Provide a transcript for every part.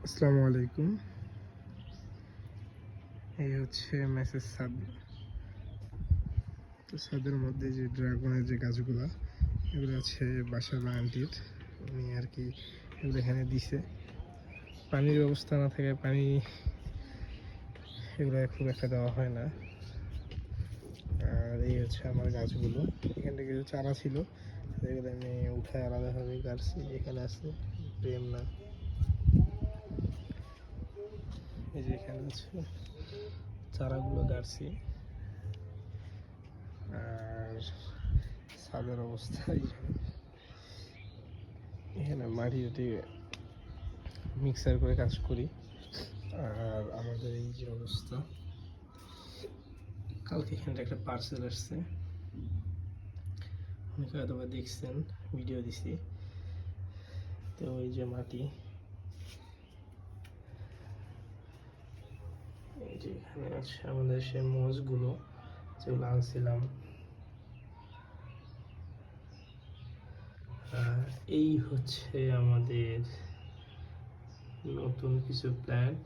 আসসালামু আলাইকুম। এই হচ্ছে মেসেজ ছাদ। তো ছাদের মধ্যে যে ড্রাগনের যে গাছগুলা এগুলো আছে বাসার বা আন্টির, উনি আর কি এগুলো এখানে দিছে। পানির ব্যবস্থা না থাকে, পানি এগুলো খুব একটা দেওয়া হয় না। আর এই হচ্ছে আমার গাছগুলো, এখান থেকে কিছু চারা ছিল এগুলো আমি উঠায় আলাদাভাবে গাছছি। এখানে আছে প্রেম না, এই যে এখানে আছে চারাগুলো গাড়ছি। আর ছাদের অবস্থা এখানে মাটি মিক্সার করে কাজ করি। আর আমাদের এই যে অবস্থা, কালকে এখানে একটা পার্সেল আসছে, অনেকে হয়তো বা দেখছেন, ভিডিও দিছি। তো ওই যে মাটি, এই যে এখানে আছে আমাদের সে মোষগুলো যেগুলো আনছিলাম। আর এই হচ্ছে আমাদের নতুন কিছু প্ল্যান্ট,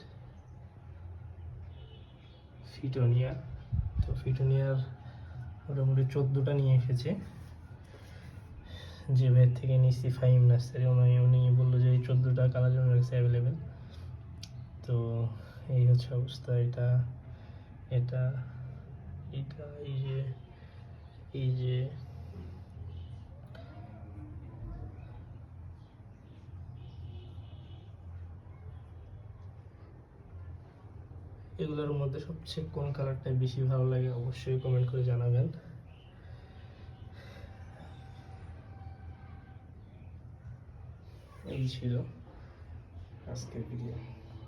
ফিটোনিয়া। তো ফিটোনিয়ার মোটামুটি 14টা নিয়ে এসেছে, যে ভাইয়ের থেকে নিচ্ছি ফাইম নার্সারি। উনি বললো যে এই 14টা কালার ওনার কাছে অ্যাভেলেবেল। তো এই হচ্ছে অবস্থা। এটা এটা এটা এই যে এগুলোর মধ্যে সবচেয়ে কোন কালারটা বেশি ভালো লাগে অবশ্যই কমেন্ট করে জানাবেন। এই ছিল আজকের ভিডিও।